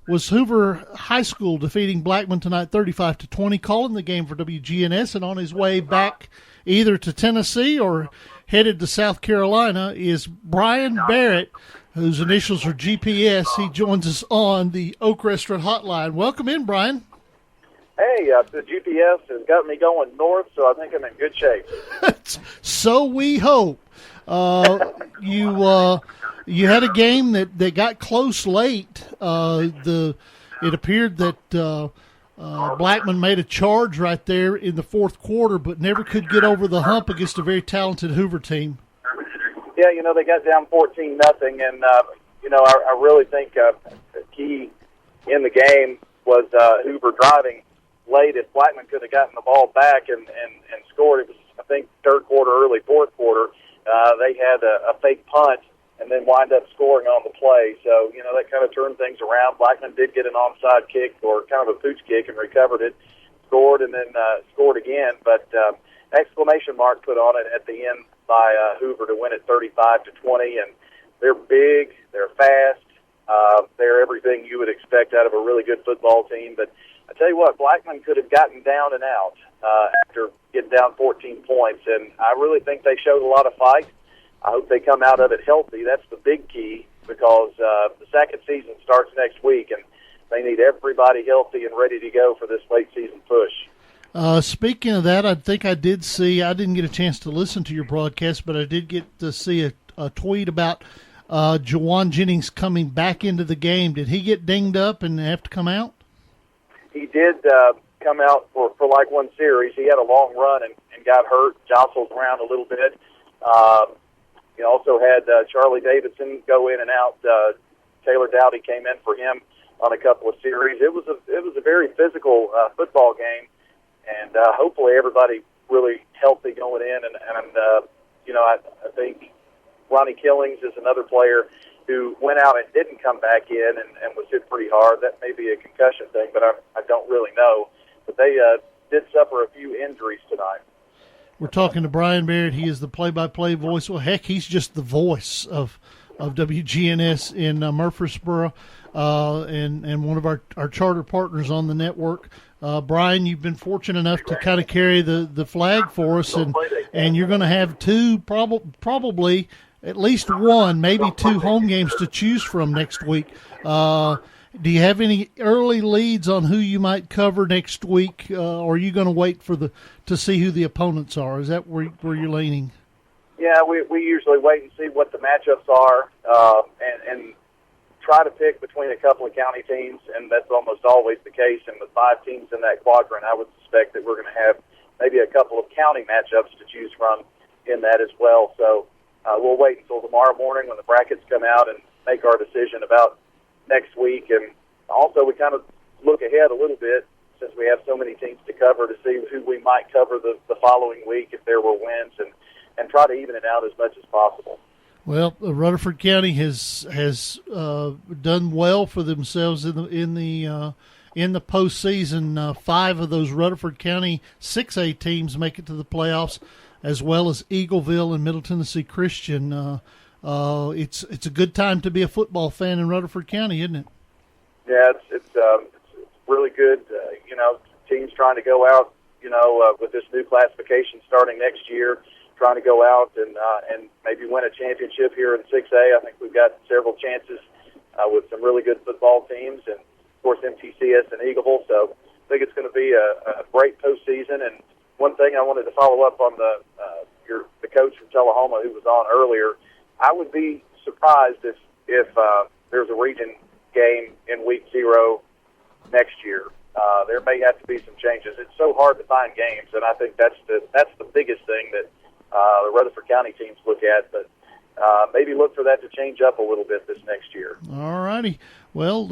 was Hoover High School defeating Blackman tonight 35-20, calling the game for WGNS, and on his way back either to Tennessee or headed to South Carolina is Bryan Barrett, whose initials are GPS. He joins us on the Oak Restaurant Hotline. Welcome in, Bryan. Hey, the GPS has got me going north, so I think I'm in good shape. So we hope. You had a game that got close late. It appeared that Blackman made a charge right there in the fourth quarter, but never could get over the hump against a very talented Hoover team. Yeah, they got down 14-0, and I really think the key in the game was Hoover driving late. If Blackman could have gotten the ball back and scored, it was, I think, third quarter, early fourth quarter. They had a fake punt and then wind up scoring on the play. So, that kind of turned things around. Blackman did get an onside kick or kind of a pooch kick and recovered it, scored, and then scored again. But exclamation mark put on it at the end by Hoover to win it 35-20. And they're big, they're fast, they're everything you would expect out of a really good football team. But I tell you what, Blackman could have gotten down and out after getting down 14 points, and I really think they showed a lot of fight. I hope they come out of it healthy. That's the big key, because the second season starts next week, and they need everybody healthy and ready to go for this late season push. Speaking of that, I think I didn't get a chance to listen to your broadcast, but I did get to see a tweet about Jawan Jennings coming back into the game. Did he get dinged up and have to come out? He did come out for like one series. He had a long run and got hurt, jostled around a little bit. He also had Charlie Davidson go in and out. Taylor Dowdy came in for him on a couple of series. It was a very physical football game, and hopefully everybody really healthy going in. And I think Ronnie Killings is another player who went out and didn't come back in and was hit pretty hard. That may be a concussion thing, but I don't really know. But they did suffer a few injuries tonight. We're talking to Bryan Barrett. He is the play-by-play voice. Well, heck, he's just the voice of WGNS in Murfreesboro and one of our charter partners on the network. Bryan, you've been fortunate enough to kind of carry the flag for us, and you're going to have two, probably at least one, maybe two home games to choose from next week. Do you have any early leads on who you might cover next week, or are you going to wait to see who the opponents are? Is that where you're leaning? Yeah, we usually wait and see what the matchups are, and try to pick between a couple of county teams, and that's almost always the case. And with 5 teams in that quadrant, I would suspect that we're going to have maybe a couple of county matchups to choose from in that as well. So we'll wait until tomorrow morning when the brackets come out and make our decision about next week. And also we kind of look ahead a little bit, since we have so many teams to cover, to see who we might cover the following week if there were wins, and try to even it out as much as possible. Well, Rutherford County has done well for themselves in the postseason. 5 of those Rutherford County 6A teams make it to the playoffs, as well as Eagleville and Middle Tennessee Christian. It's a good time to be a football fan in Rutherford County, isn't it? Yeah, it's really good. Teams trying to go out, with this new classification starting next year, trying to go out and maybe win a championship here in 6A. I think we've got several chances with some really good football teams, and of course MTCS and Eagleville. So I think it's going to be a great postseason. And one thing I wanted to follow up on the coach from Tullahoma who was on earlier. I would be surprised if there's a region game in week 0 next year. There may have to be some changes. It's so hard to find games, and I think that's the biggest thing that the Rutherford County teams look at. But maybe look for that to change up a little bit this next year. All righty. Well,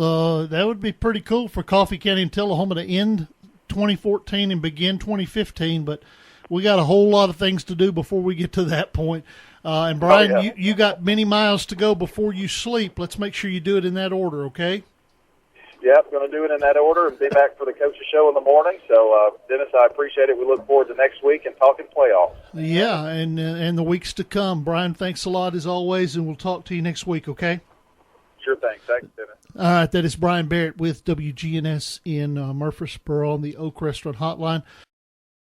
that would be pretty cool for Coffee County and Tullahoma to end 2014 and begin 2015, but we got a whole lot of things to do before we get to that point. And Bryan, you got many miles to go before you sleep. Let's make sure you do it in that order, okay? Yep, going to do it in that order and be back for the coach's show in the morning. So, Dennis, I appreciate it. We look forward to next week and talking playoffs. Yeah, and the weeks to come. Bryan, thanks a lot as always, and we'll talk to you next week, okay? Sure thing. Thanks, Dennis. All right, that is Bryan Barrett with WGNS in Murfreesboro on the Oak Restaurant Hotline.